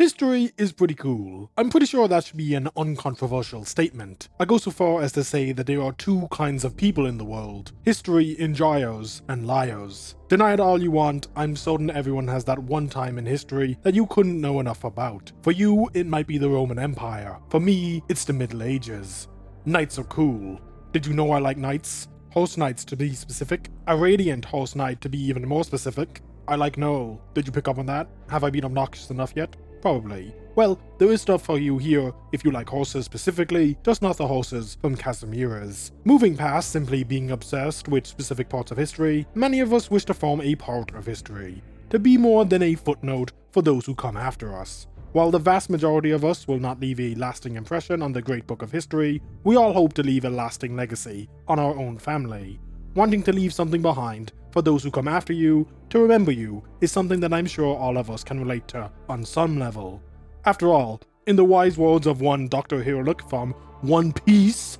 History is pretty cool. I'm pretty sure that should be an uncontroversial statement. I go so far as to say that there are two kinds of people in the world: history enjoyers and liars. Deny it all you want, I'm certain everyone has that one time in history that you couldn't know enough about. For you, it might be the Roman Empire. For me, it's the Middle Ages. Knights are cool. Did you know I like knights? Horse knights to be specific. A radiant horse knight to be even more specific. I like Noel. Did you pick up on that? Have I been obnoxious enough yet? Probably. Well, there is stuff for you here if you like horses specifically, just not the horses from Casimiras. Moving past simply being obsessed with specific parts of history, many of us wish to form a part of history, to be more than a footnote for those who come after us. While the vast majority of us will not leave a lasting impression on the great book of history, we all hope to leave a lasting legacy on our own family. Wanting to leave something behind for those who come after you, to remember you, is something that I'm sure all of us can relate to on some level. After all, in the wise words of one Dr. Hirlik from One Piece,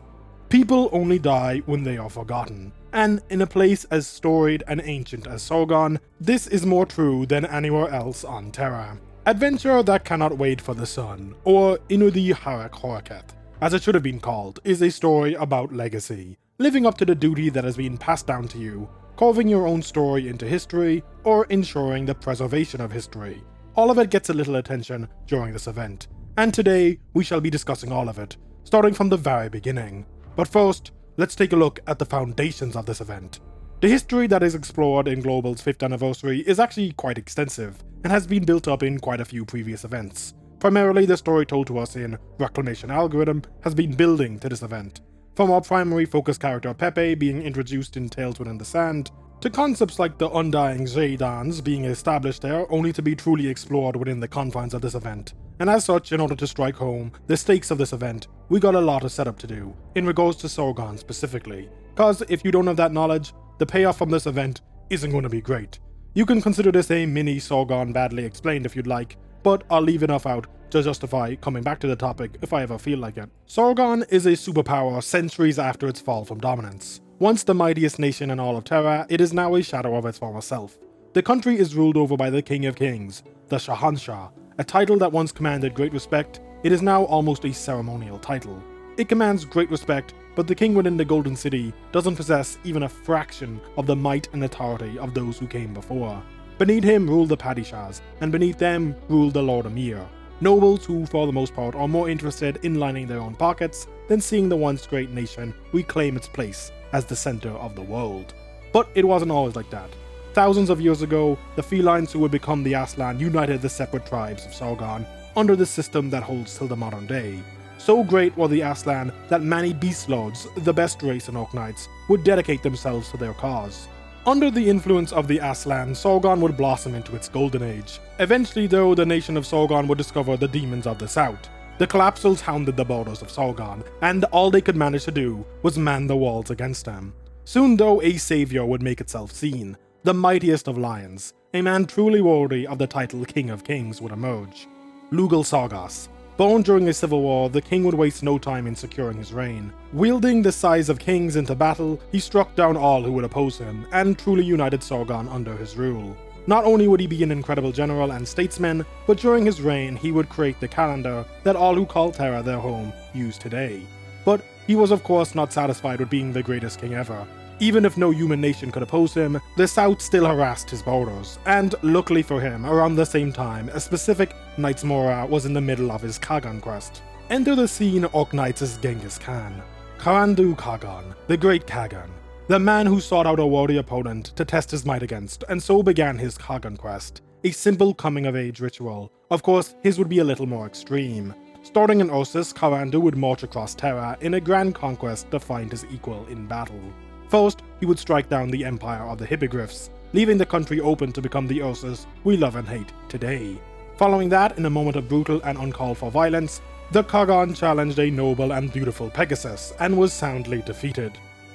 people only die when they are forgotten. And in a place as storied and ancient as Sargon, this is more true than anywhere else on Terra. Adventure that cannot wait for the sun, or Inudi Harak Horaketh, as it should have been called, is a story about legacy, living up to the duty that has been passed down to you, carving your own story into history, or ensuring the preservation of history. All of it gets a little attention during this event, and today we shall be discussing all of it, starting from the very beginning. But first, let's take a look at the foundations of this event. The history that is explored in Global's 5th anniversary is actually quite extensive, and has been built up in quite a few previous events. Primarily, the story told to us in Reclamation Algorithm has been building to this event, from our primary focus character Pepe being introduced in Tales Within the Sand, to concepts like the Undying Xaydans being established there only to be truly explored within the confines of this event. And as such, in order to strike home the stakes of this event, we got a lot of setup to do, in regards to Sargon specifically. Cause if you don't have that knowledge, the payoff from this event isn't going to be great. You can consider this a mini Sargon badly explained if you'd like, but I'll leave enough out to justify coming back to the topic if I ever feel like it. Sargon is a superpower centuries after its fall from dominance. Once the mightiest nation in all of Terra, it is now a shadow of its former self. The country is ruled over by the King of Kings, the Shahanshah, a title that once commanded great respect. It is now almost a ceremonial title. It commands great respect, but the king within the Golden City doesn't possess even a fraction of the might and authority of those who came before. Beneath him rule the Padishahs, and beneath them rule the Lord Emir, nobles who for the most part are more interested in lining their own pockets than seeing the once great nation reclaim its place as the center of the world. But it wasn't always like that. Thousands of years ago, the felines who would become the Aslan united the separate tribes of Sargon under the system that holds till the modern day. So great were the Aslan that many beast lords, the best race in Arknights, would dedicate themselves to their cause. Under the influence of the Aslan, Sargon would blossom into its golden age. Eventually though, the nation of Sargon would discover the demons of the south. The Collapsals hounded the borders of Sargon, and all they could manage to do was man the walls against them. Soon though, a savior would make itself seen. The mightiest of lions, a man truly worthy of the title King of Kings, would emerge. Lugal Sargas. Born during a civil war, the king would waste no time in securing his reign. Wielding the size of kings into battle, he struck down all who would oppose him, and truly united Sargon under his rule. Not only would he be an incredible general and statesman, but during his reign he would create the calendar that all who call Terra their home use today. But he was of course not satisfied with being the greatest king ever. Even if no human nation could oppose him, the South still harassed his borders, and luckily for him, around the same time, a specific Knights Mora was in the middle of his Kagan quest. Enter the scene Arknights' Genghis Khan. Karandu Kagan, the Great Kagan, the man who sought out a worthy opponent to test his might against, and so began his Kagan quest. A simple coming-of-age ritual. Of course, his would be a little more extreme. Starting in Ursus, Karandu would march across Terra in a grand conquest to find his equal in battle. First, he would strike down the empire of the Hippogriffs, leaving the country open to become the Ursus we love and hate today. Following that, in a moment of brutal and uncalled for violence, the Kagan challenged a noble and beautiful Pegasus and was soundly defeated.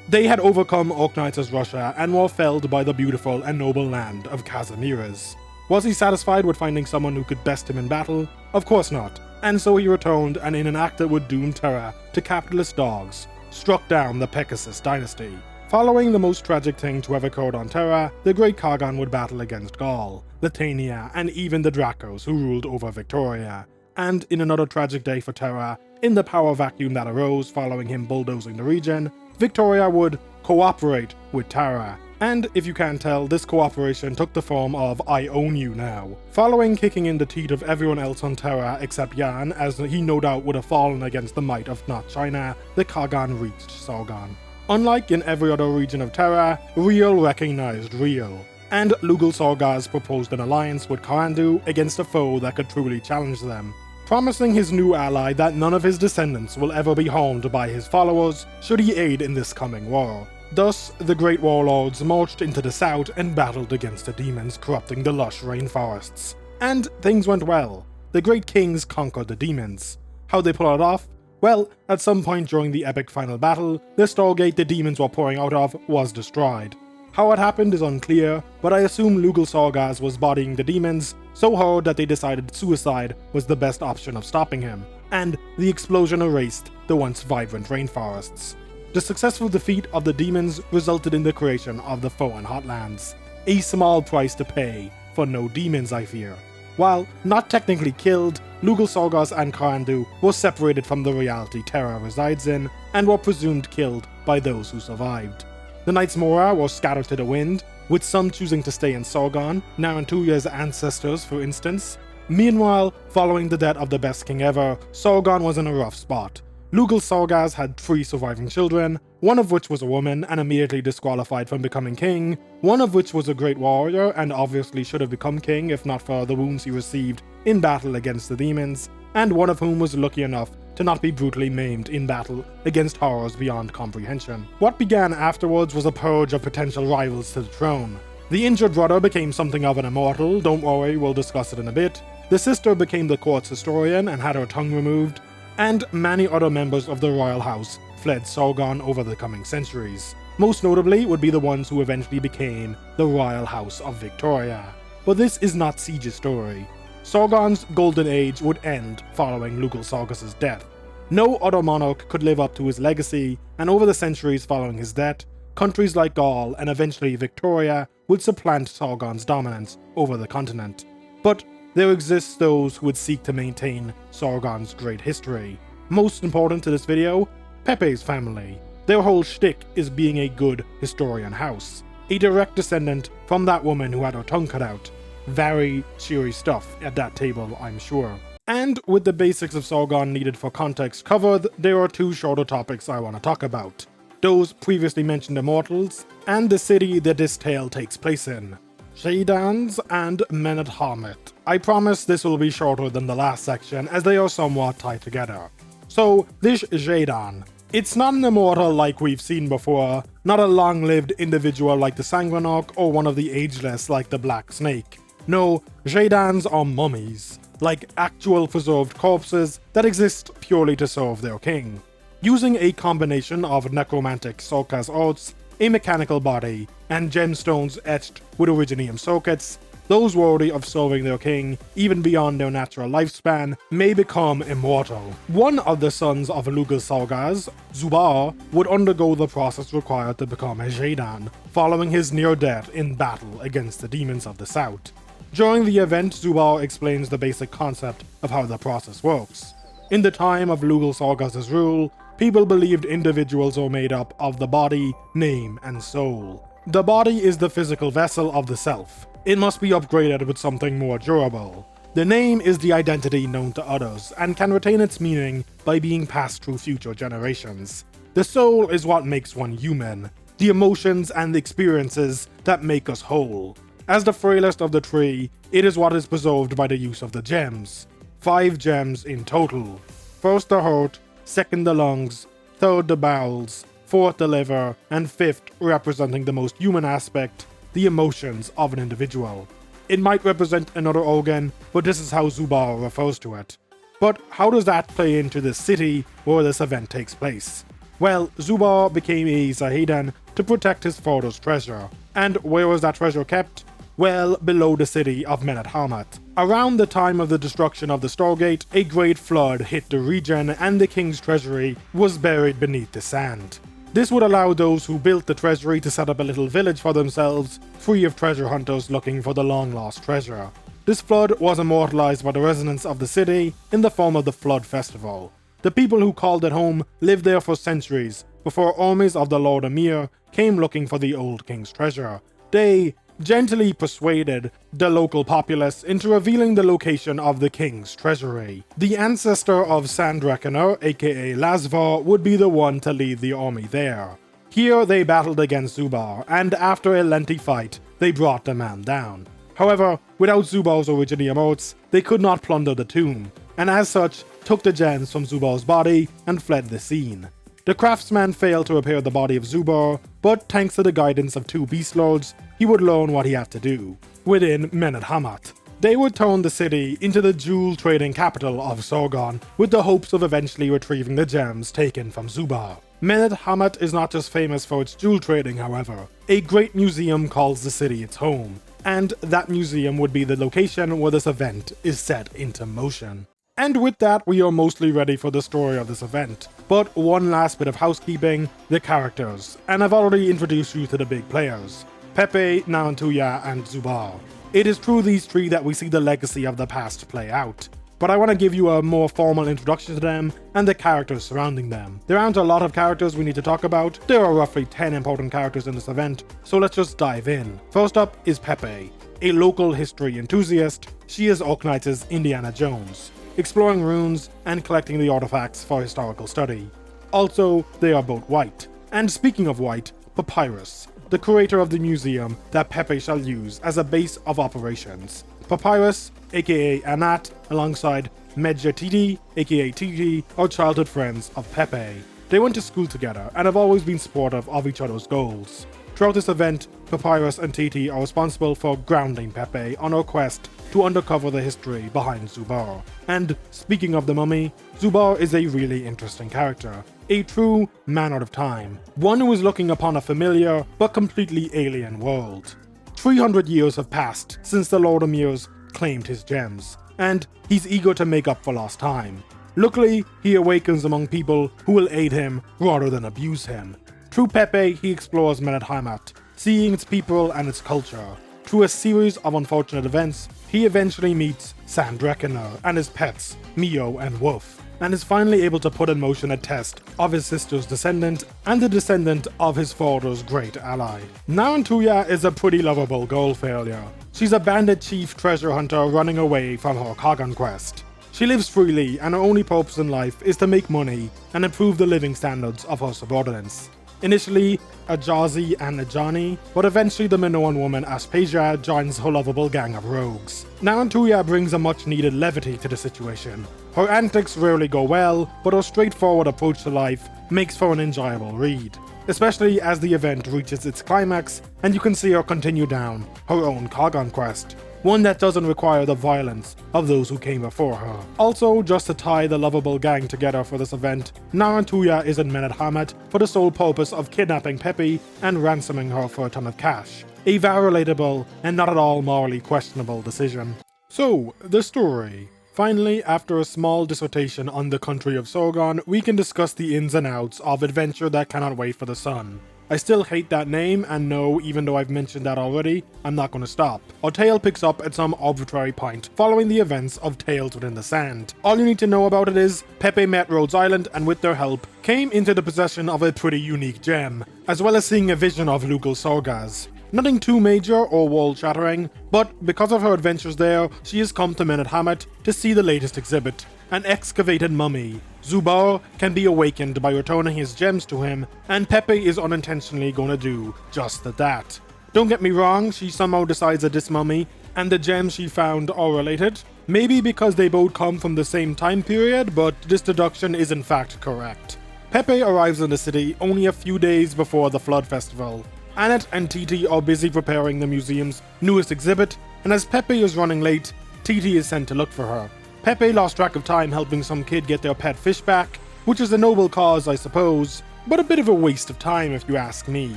They had overcome Arknights' Russia and were felled by the beautiful and noble land of Casimiras. Was he satisfied with finding someone who could best him in battle? Of course not, and so he returned and in an act that would doom Terra to capitalist dogs, struck down the Pegasus dynasty. Following the most tragic thing to have occurred on Terra, the Great Sargon would battle against Gaul, Latania, and even the Dracos who ruled over Victoria. And in another tragic day for Terra, in the power vacuum that arose following him bulldozing the region, Victoria would cooperate with Terra. And if you can't tell, this cooperation took the form of I own you now. Following kicking in the teeth of everyone else on Terra except Yan, as he no doubt would have fallen against the might of not China, the Sargon reached Sargon. Unlike in every other region of Terra, Real recognized Real, and Lugal Sargas proposed an alliance with Karandu against a foe that could truly challenge them, promising his new ally that none of his descendants will ever be harmed by his followers should he aid in this coming war. Thus, the great warlords marched into the south and battled against the demons corrupting the lush rainforests. And things went well. The great kings conquered the demons. How'd they pull it off? Well, at some point during the epic final battle, the Stargate the demons were pouring out of was destroyed. How it happened is unclear, but I assume Lugal Sargas was bodying the demons so hard that they decided suicide was the best option of stopping him, and the explosion erased the once vibrant rainforests. The successful defeat of the demons resulted in the creation of the Foreign Hotlands, a small price to pay for no demons, I fear. While not technically killed, Lugal Sargas and Karandu were separated from the reality Terra resides in, and were presumed killed by those who survived. The Knights Mora were scattered to the wind, with some choosing to stay in Sargon, Narantuya's ancestors for instance. Meanwhile, following the death of the best king ever, Sargon was in a rough spot. Lugal Sargas had 3 surviving children, one of which was a woman and immediately disqualified from becoming king, one of which was a great warrior and obviously should have become king if not for the wounds he received in battle against the demons, and one of whom was lucky enough to not be brutally maimed in battle against horrors beyond comprehension. What began afterwards was a purge of potential rivals to the throne. The injured brother became something of an immortal, don't worry, we'll discuss it in a bit. The sister became the court's historian and had her tongue removed, and many other members of the royal house fled Sargon over the coming centuries. Most notably would be the ones who eventually became the Royal House of Victoria. But this is not Siege's story. Sargon's golden age would end following Lugal Sargas' death. No other monarch could live up to his legacy, and over the centuries following his death, countries like Gaul and eventually Victoria would supplant Sargon's dominance over the continent. But there exists those who would seek to maintain Sargon's great history. Most important to this video, Pepe's family. Their whole shtick is being a good historian house. A direct descendant from that woman who had her tongue cut out. Very cheery stuff at that table, I'm sure. And with the basics of Sargon needed for context covered, there are 2 shorter topics I want to talk about. Those previously mentioned immortals, and the city that this tale takes place in. Shaydans and Menet Hamet. I promise this will be shorter than the last section as they are somewhat tied together. So, this Shaydan. It's not an immortal like we've seen before, not a long-lived individual like the Sangrenarch or one of the ageless like the Black Snake. No, Shaydans are mummies, like actual preserved corpses that exist purely to serve their king. Using a combination of necromantic Sarkas arts, a mechanical body, and gemstones etched with originium circuits, those worthy of serving their king, even beyond their natural lifespan, may become immortal. One of the sons of Lugal Sargas, Zubar, would undergo the process required to become a Shaydan, following his near death in battle against the demons of the south. During the event, Zubar explains the basic concept of how the process works. In the time of Lugal Sargas' rule, people believed individuals are made up of the body, name, and soul. The body is the physical vessel of the self. It must be upgraded with something more durable. The name is the identity known to others, and can retain its meaning by being passed through future generations. The soul is what makes one human, the emotions and experiences that make us whole. As the frailest of the 3, it is what is preserved by the use of the gems. 5 gems in total. First the heart, second the lungs, third the bowels, fourth the liver, and 5th representing the most human aspect, the emotions of an individual. It might represent another organ, but this is how Zubar refers to it. But how does that play into the city where this event takes place? Well, Zubar became a Zahedan to protect his father's treasure. And where was that treasure kept? Well, below the city of Menet Hamet. Around the time of the destruction of the Stargate, a great flood hit the region and the king's treasury was buried beneath the sand. This would allow those who built the treasury to set up a little village for themselves, free of treasure hunters looking for the long-lost treasure. This flood was immortalized by the residents of the city in the form of the Flood Festival. The people who called it home lived there for centuries before armies of the Lord Emir came looking for the old king's treasure. They gently persuaded the local populace into revealing the location of the king's treasury. The ancestor of Sandrekener, aka Lasvar, would be the one to lead the army there. Here they battled against Zubar, and after a lengthy fight, they brought the man down. However, without Zubar's original emotes, they could not plunder the tomb, and as such, took the gems from Zubar's body and fled the scene. The craftsman failed to repair the body of Zubar, but thanks to the guidance of two beast lords, he would learn what he had to do. Within Menet Hamat, they would turn the city into the jewel trading capital of Sargon, with the hopes of eventually retrieving the gems taken from Zubar. Menet Hamat is not just famous for its jewel trading, however. A great museum calls the city its home, and that museum would be the location where this event is set into motion. And with that, we are mostly ready for the story of this event. But one last bit of housekeeping, the characters, and I've already introduced you to the big players, Pepe, Narantuya, and Zubar. It is through these three that we see the legacy of the past play out, but I want to give you a more formal introduction to them and the characters surrounding them. There aren't a lot of characters we need to talk about, there are roughly 10 important characters in this event, so let's just dive in. First up is Pepe, a local history enthusiast. She is Arknights' Indiana Jones, exploring runes and collecting the artifacts for historical study. Also, they are both white. And speaking of white, Papyrus, the curator of the museum that Pepe shall use as a base of operations. Papyrus, aka Anat, alongside Medja Titi, aka Titi, are childhood friends of Pepe. They went to school together and have always been supportive of each other's goals. Throughout this event, Papyrus and Titi are responsible for grounding Pepe on her quest to uncover the history behind Zubar. And speaking of the mummy, Zubar is a really interesting character. A true man out of time. One who is looking upon a familiar but completely alien world. 300 years have passed since the Lord Emirs claimed his gems, and he's eager to make up for lost time. Luckily, he awakens among people who will aid him rather than abuse him. Through Pepe, he explores Menet Hamat, seeing its people and its culture. Through a series of unfortunate events, he eventually meets Sandrekener and his pets, Mio and Wolf, and is finally able to put in motion a test of his sister's descendant and the descendant of his father's great ally. Narantuya is a pretty lovable goal failure. She's a bandit chief treasure hunter running away from her Kagan quest. She lives freely and her only purpose in life is to make money and improve the living standards of her subordinates. Initially, Ajazi and Ajani, but eventually the Minoan woman Aspasia joins her lovable gang of rogues. Narantuya brings a much needed levity to the situation. Her antics rarely go well, but her straightforward approach to life makes for an enjoyable read, especially as the event reaches its climax and you can see her continue down her own Kagan quest, one that doesn't require the violence of those who came before her. Also, just to tie the lovable gang together for this event, Narantuya is in Menet Hamat for the sole purpose of kidnapping Pepe and ransoming her for a ton of cash. A very relatable and not at all morally questionable decision. So, the story. Finally, after a small dissertation on the country of Sargon, we can discuss the ins and outs of Adventure That Cannot Wait for the Sun. I still hate that name, and no, even though I've mentioned that already, I'm not going to stop. Our tale picks up at some arbitrary point, following the events of Tales Within the Sand. All you need to know about it is, Pepe met Rhodes Island and with their help, came into the possession of a pretty unique gem, as well as seeing a vision of Lugal Sargaz. Nothing too major or world-shattering, but because of her adventures there, she has come to Menet Hamat to see the latest exhibit, an excavated mummy. Zubar can be awakened by returning his gems to him, and Pepe is unintentionally gonna do just that. Don't get me wrong, she somehow decides that this mummy and the gems she found are related. Maybe because they both come from the same time period, but this deduction is in fact correct. Pepe arrives in the city only a few days before the Flood Festival. Annette and Titi are busy preparing the museum's newest exhibit, and as Pepe is running late, Titi is sent to look for her. Pepe lost track of time helping some kid get their pet fish back, which is a noble cause I suppose, but a bit of a waste of time if you ask me.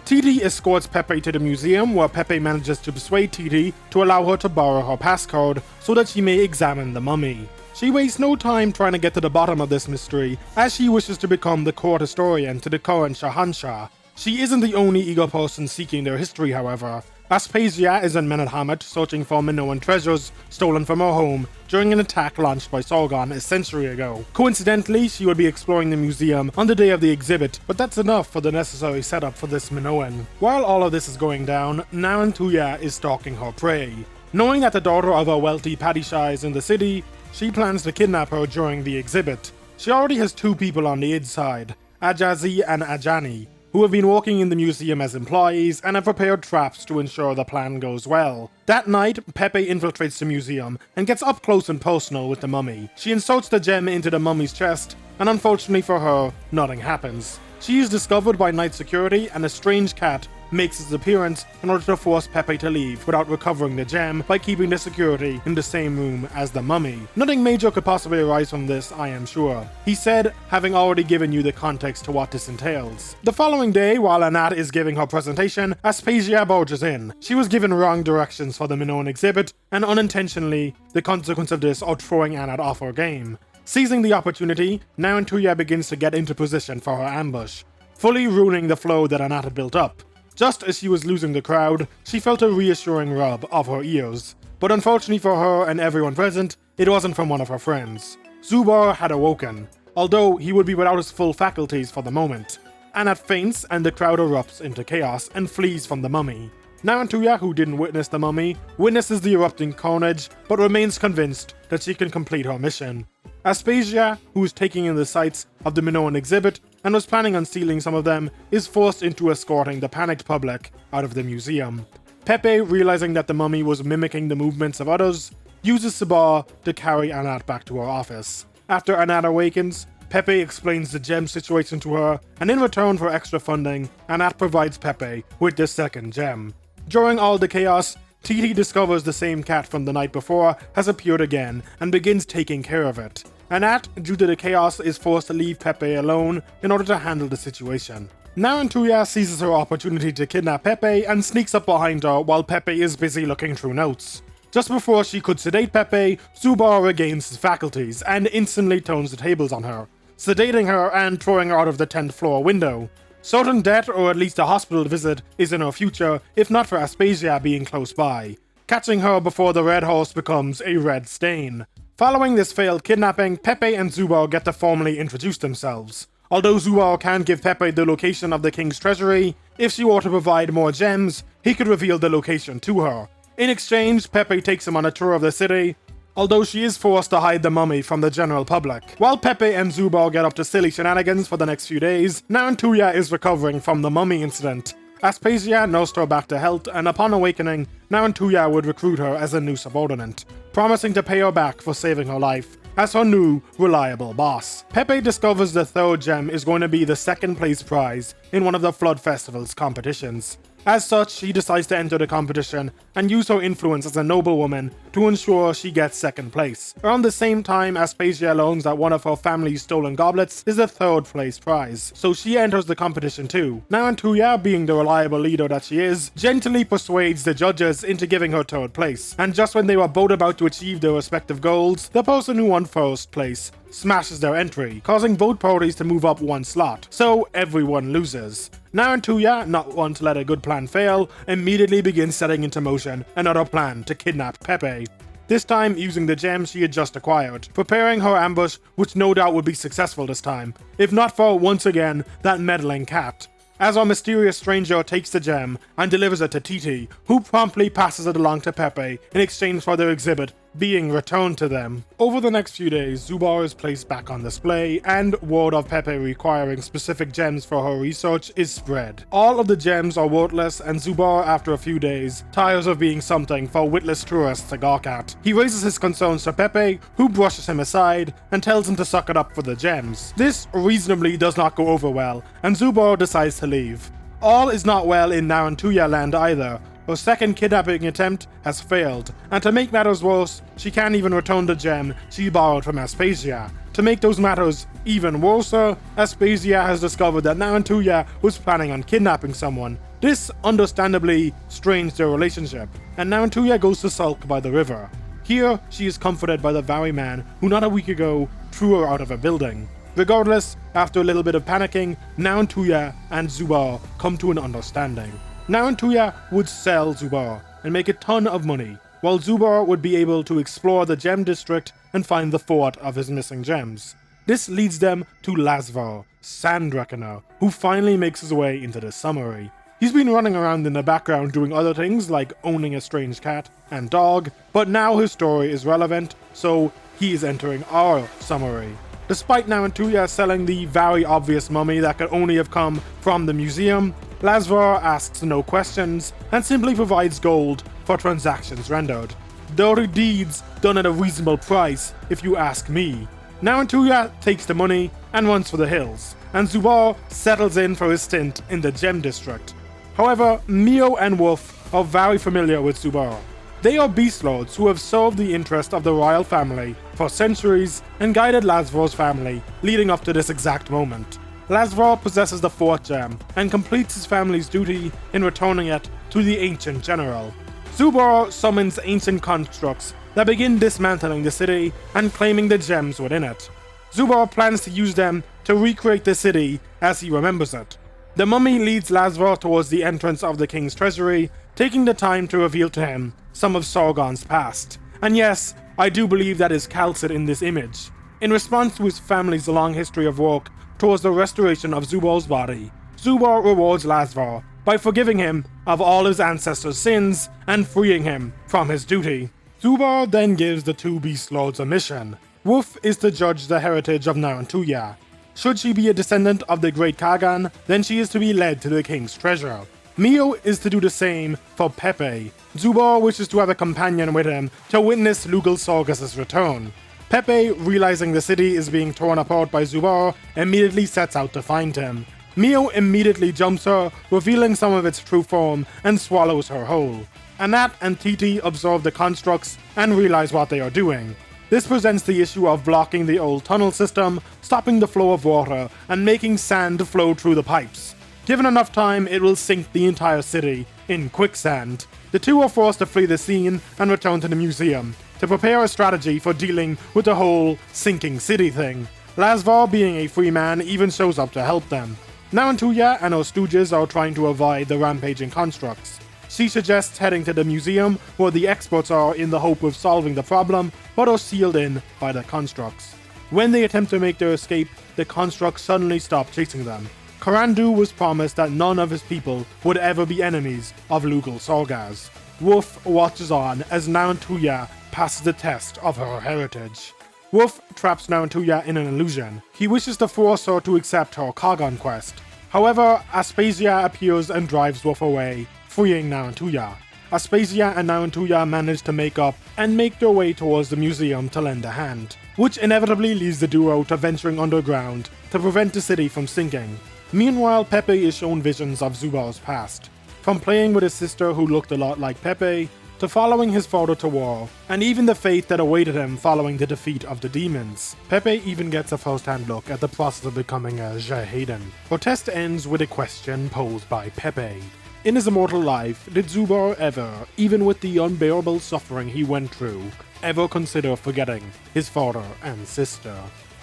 Titi escorts Pepe to the museum where Pepe manages to persuade Titi to allow her to borrow her passcode so that she may examine the mummy. She wastes no time trying to get to the bottom of this mystery, as she wishes to become the court historian to the current Shahanshah. She isn't the only eager person seeking their history, however. Aspasia is in Menat Hamat searching for Minoan treasures stolen from her home during an attack launched by Sargon a century ago. Coincidentally, she would be exploring the museum on the day of the exhibit, but that's enough for the necessary setup for this Minoan. While all of this is going down, Narantuya is stalking her prey. Knowing that the daughter of a wealthy padishah is in the city, she plans to kidnap her during the exhibit. She already has two people on the inside, Ajazi and Ajani, who have been working in the museum as employees and have prepared traps to ensure the plan goes well. That night, Pepe infiltrates the museum and gets up close and personal with the mummy. She inserts the gem into the mummy's chest, and unfortunately for her, nothing happens. She is discovered by night security, and a strange cat makes its appearance in order to force Pepe to leave without recovering the gem by keeping the security in the same room as the mummy. Nothing major could possibly arise from this, I am sure, he said, having already given you the context to what this entails. The following day, while Anat is giving her presentation, Aspasia barges in. She was given wrong directions for the Minoan exhibit, and unintentionally, the consequence of this are throwing Anat off her game. Seizing the opportunity, Narantuya begins to get into position for her ambush, fully ruining the flow that Anat had built up. Just as she was losing the crowd, she felt a reassuring rub of her ears. But unfortunately for her and everyone present, it wasn't from one of her friends. Zubar had awoken, although he would be without his full faculties for the moment. Anat faints and the crowd erupts into chaos and flees from the mummy. Narantuya, who didn't witness the mummy, witnesses the erupting carnage, but remains convinced that she can complete her mission. Aspasia, who is taking in the sights of the Minoan exhibit and was planning on stealing some of them, is forced into escorting the panicked public out of the museum. Pepe, realizing that the mummy was mimicking the movements of others, uses Sabar to carry Anat back to her office. After Anat awakens, Pepe explains the gem situation to her, and in return for extra funding, Anat provides Pepe with the second gem. During all the chaos, Titi discovers the same cat from the night before has appeared again and begins taking care of it. Anat, due to the chaos, is forced to leave Pepe alone in order to handle the situation. Narantuya seizes her opportunity to kidnap Pepe and sneaks up behind her while Pepe is busy looking through notes. Just before she could sedate Pepe, Zubar regains his faculties and instantly turns the tables on her, sedating her and throwing her out of the 10th floor window. Certain death or at least a hospital visit is in her future, if not for Aspasia being close by, catching her before the red horse becomes a red stain. Following this failed kidnapping, Pepe and Zubar get to formally introduce themselves. Although Zubar can't give Pepe the location of the king's treasury, if she were to provide more gems, he could reveal the location to her. In exchange, Pepe takes him on a tour of the city, although she is forced to hide the mummy from the general public. While Pepe and Zubar get up to silly shenanigans for the next few days, Narantuya is recovering from the mummy incident. Aspasia nursed her back to health, and upon awakening, Narantuya would recruit her as a new subordinate, promising to pay her back for saving her life as her new, reliable boss. Pepe discovers the third gem is going to be the second place prize in one of the Flood Festival's competitions. As such, she decides to enter the competition and use her influence as a noblewoman to ensure she gets second place. Around the same time, Aspasia learns that one of her family's stolen goblets is the third place prize, so she enters the competition too. Narantuya, being the reliable leader that she is, gently persuades the judges into giving her third place, and just when they were both about to achieve their respective goals, the person who won first place smashes their entry, causing both parties to move up one slot, so everyone loses. Narantuya, not one to let a good plan fail, immediately begins setting into motion another plan to kidnap Pepe. This time using the gem she had just acquired, preparing her ambush which no doubt would be successful this time, if not for, once again, that meddling cat. As our mysterious stranger takes the gem and delivers it to Titi, who promptly passes it along to Pepe in exchange for their exhibit being returned to them. Over the next few days, Zubar is placed back on display, and word of Pepe requiring specific gems for her research is spread. All of the gems are worthless, and Zubar, after a few days, tires of being something for witless tourists to gawk at. He raises his concerns to Pepe, who brushes him aside and tells him to suck it up for the gems. This reasonably does not go over well, and Zubar decides to leave. All is not well in Narantuya land either. Her second kidnapping attempt has failed, and to make matters worse, she can't even return the gem she borrowed from Aspasia. To make those matters even worse, Aspasia has discovered that Narantuya was planning on kidnapping someone. This understandably strains their relationship, and Narantuya goes to sulk by the river. Here, she is comforted by the very man who not a week ago threw her out of a building. Regardless, after a little bit of panicking, Narantuya and Zubar come to an understanding. Narantuya would sell Zubar and make a ton of money, while Zubar would be able to explore the gem district and find the fort of his missing gems. This leads them to Lasvar, Sand Reckoner, who finally makes his way into the summary. He's been running around in the background doing other things like owning a strange cat and dog, but now his story is relevant, so he is entering our summary. Despite Narantuya selling the very obvious mummy that could only have come from the museum, Lasvar asks no questions and simply provides gold for transactions rendered. Dirty deeds done at a reasonable price, if you ask me. Narantuya takes the money and runs for the hills, and Zubar settles in for his stint in the gem district. However, Mio and Wolf are very familiar with Zubar. They are beast lords who have served the interest of the royal family for centuries and guided Lasvar's family leading up to this exact moment. Lasvar possesses the fourth gem and completes his family's duty in returning it to the ancient general. Zubar summons ancient constructs that begin dismantling the city and claiming the gems within it. Zubar plans to use them to recreate the city as he remembers it. The mummy leads Lasvar towards the entrance of the king's treasury, taking the time to reveal to him some of Sargon's past. And yes, I do believe that is calced in this image. In response to his family's long history of work towards the restoration of Zubar's body, Zubar rewards Lasvar by forgiving him of all his ancestors' sins and freeing him from his duty. Zubar then gives the two beast lords a mission. Wolf is to judge the heritage of Narantuya. Should she be a descendant of the great Kagan, then she is to be led to the king's treasure. Mio is to do the same for Pepe. Zubar wishes to have a companion with him to witness Lugal Sargas' return. Pepe, realizing the city is being torn apart by Zubar, immediately sets out to find him. Mio immediately jumps her, revealing some of its true form, and swallows her whole. Anat and Titi observe the constructs and realize what they are doing. This presents the issue of blocking the old tunnel system, stopping the flow of water, and making sand flow through the pipes. Given enough time, it will sink the entire city in quicksand. The two are forced to flee the scene and return to the museum to prepare a strategy for dealing with the whole sinking city thing. Lasvar, being a free man, even shows up to help them. Narantuya and her stooges are trying to avoid the rampaging constructs. She suggests heading to the museum where the experts are in the hope of solving the problem, but are sealed in by the constructs. When they attempt to make their escape, the constructs suddenly stop chasing them. Karandu was promised that none of his people would ever be enemies of Lugal Sargas. Wolf watches on as Narantuya passes the test of her heritage. Wolf traps Narantuya in an illusion. He wishes to force her to accept her Kagan quest. However, Aspasia appears and drives Wolf away, freeing Narantuya. Aspasia and Narantuya manage to make up and make their way towards the museum to lend a hand, which inevitably leads the duo to venturing underground to prevent the city from sinking. Meanwhile, Pepe is shown visions of Zubar's past, from playing with his sister who looked a lot like Pepe, to following his father to war, and even the fate that awaited him following the defeat of the demons. Pepe even gets a first-hand look at the process of becoming a Jahedin. Our test ends with a question posed by Pepe. In his immortal life, did Zubar ever, even with the unbearable suffering he went through, ever consider forgetting his father and sister?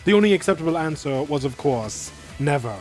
The only acceptable answer was, of course, never.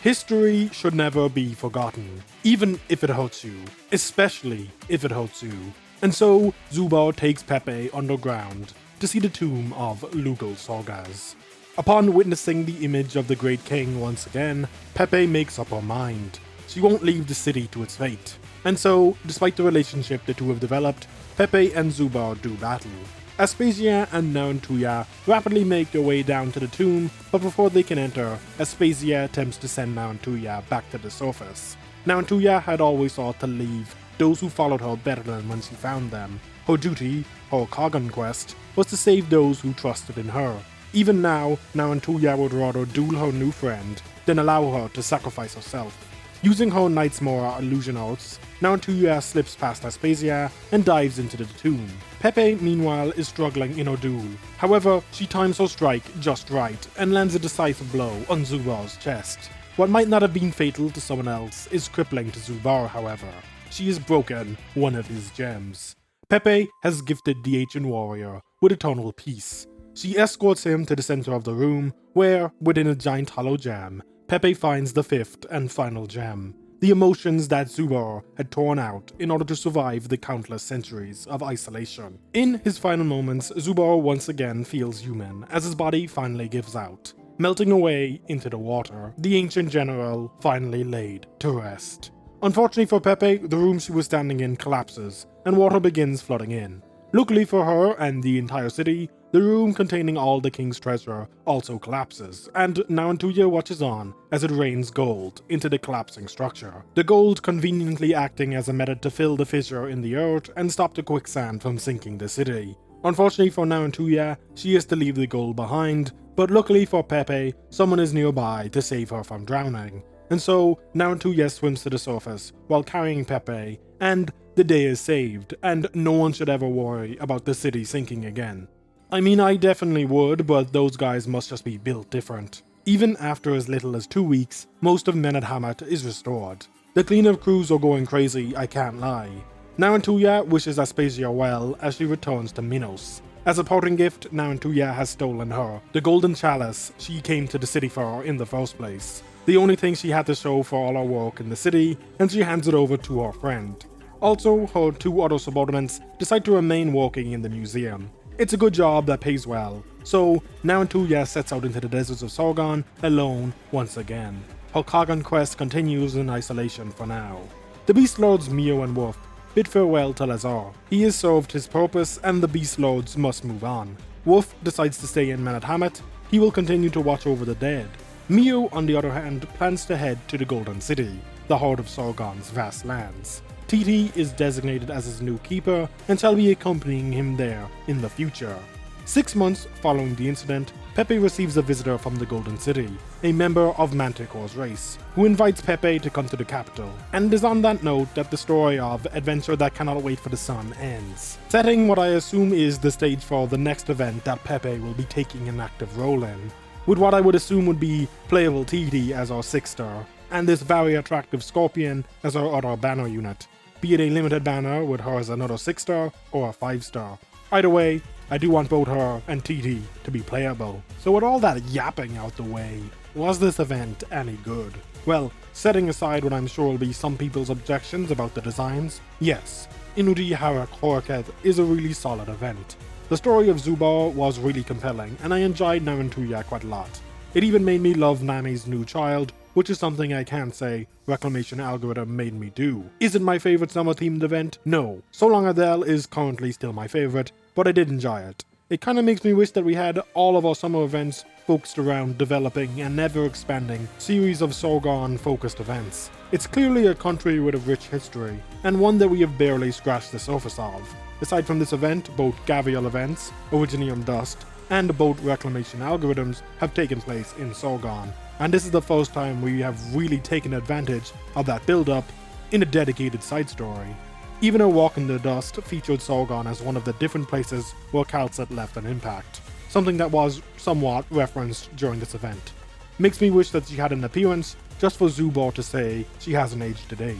History should never be forgotten, even if it hurts you, especially if it hurts you. And so, Zubar takes Pepe underground to see the tomb of Lugal Sargas. Upon witnessing the image of the great king once again, Pepe makes up her mind. She won't leave the city to its fate. And so, despite the relationship the two have developed, Pepe and Zubar do battle. Aspasia and Narantuya rapidly make their way down to the tomb, but before they can enter, Aspasia attempts to send Narantuya back to the surface. Narantuya had always sought to leave those who followed her better than when she found them. Her duty, her Kagan quest, was to save those who trusted in her. Even now, Narantuya would rather duel her new friend than allow her to sacrifice herself. Using her Knight's Mora illusion arts, Narantuya slips past Aspasia and dives into the tomb. Pepe, meanwhile, is struggling in her duel. However, she times her strike just right and lands a decisive blow on Zubar's chest. What might not have been fatal to someone else is crippling to Zubar, however. She has broken one of his gems. Pepe has gifted the ancient warrior with eternal peace. She escorts him to the center of the room, where, within a giant hollow gem, Pepe finds the fifth and final gem, the emotions that Zubar had torn out in order to survive the countless centuries of isolation. In his final moments, Zubar once again feels human as his body finally gives out. Melting away into the water, the ancient general finally laid to rest. Unfortunately for Pepe, the room she was standing in collapses, and water begins flooding in. Luckily for her and the entire city, the room containing all the king's treasure also collapses, and Narantuya watches on as it rains gold into the collapsing structure. The gold conveniently acting as a method to fill the fissure in the earth and stop the quicksand from sinking the city. Unfortunately for Narantuya, she has to leave the gold behind, but luckily for Pepe, someone is nearby to save her from drowning. And so, Narantuya swims to the surface while carrying Pepe, and the day is saved, and no one should ever worry about the city sinking again. I mean, I definitely would, but those guys must just be built different. Even after as little as 2 weeks, most of Men at Hamat is restored. The cleanup crews are going crazy, I can't lie. Narantuya wishes Aspasia well as she returns to Minos. As a parting gift, Narantuya has stolen her, the golden chalice she came to the city for in the first place. The only thing she had to show for all her work in the city, and she hands it over to her friend. Also, her 2 other subordinates decide to remain working in the museum. It's a good job that pays well, so Narantuya sets out into the deserts of Sargon alone once again. Her Kagan quest continues in isolation for now. The Beast Lords Mio and Wolf bid farewell to Lazar. He has served his purpose and the Beast Lords must move on. Wolf decides to stay in Men at Hamat. He will continue to watch over the dead. Mio, on the other hand, plans to head to the Golden City, the heart of Sargon's vast lands. Titi is designated as his new keeper and shall be accompanying him there in the future. 6 months following the incident, Pepe receives a visitor from the Golden City, a member of Manticore's race, who invites Pepe to come to the capital, and it is on that note that the story of Adventure That Cannot Wait for the Sun ends, setting what I assume is the stage for the next event that Pepe will be taking an active role in, with what I would assume would be playable Titi as our 6-star, and this very attractive Scorpion as our other banner unit, be it a limited banner with her as another 6-star or a 5-star. Either way, I do want both her and TT to be playable. So with all that yapping out the way, was this event any good? Well, setting aside what I'm sure will be some people's objections about the designs, yes, Inudi Harak Horketh is a really solid event. The story of Zubar was really compelling, and I enjoyed Narantuya quite a lot. It even made me love Nami's new child, which is something I can't say Reclamation Algorithm made me do. Is it my favorite summer-themed event? No. So Long Adele is currently still my favorite, but I did enjoy it. It kinda makes me wish that we had all of our summer events focused around developing and never-expanding series of Sargon-focused events. It's clearly a country with a rich history, and one that we have barely scratched the surface of. Aside from this event, both Gavial events, Originium Dust, and both Reclamation Algorithms have taken place in Sargon, and this is the first time we have really taken advantage of that build-up in a dedicated side story. Even A Walk in the Dust featured Sargon as one of the different places where Kalset left an impact, something that was somewhat referenced during this event. Makes me wish that she had an appearance just for Zubar to say she hasn't aged a day.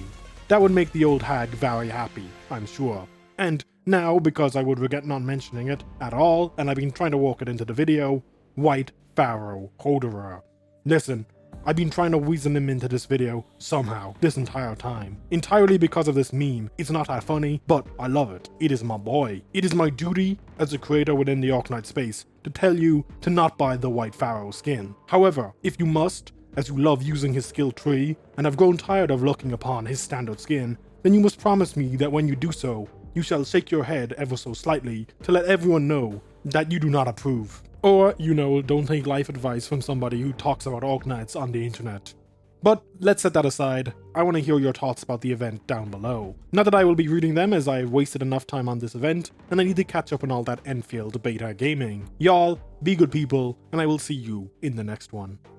That would make the old hag very happy, I'm sure. And now, because I would regret not mentioning it at all, and I've been trying to work it into the video, White Pharaoh Holderer. Listen, I've been trying to weasel him into this video somehow this entire time. Entirely because of this meme. It's not that funny, but I love it. It is my boy. It is my duty as a creator within the Arknight space to tell you to not buy the White Pharaoh skin. However, if you must, as you love using his skill tree and have grown tired of looking upon his standard skin, then you must promise me that when you do so, you shall shake your head ever so slightly to let everyone know that you do not approve. Or, don't take life advice from somebody who talks about Arknights on the internet. But let's set that aside. I want to hear your thoughts about the event down below. Not that I will be reading them, as I've wasted enough time on this event, and I need to catch up on all that Endfield beta gaming. Y'all, be good people, and I will see you in the next one.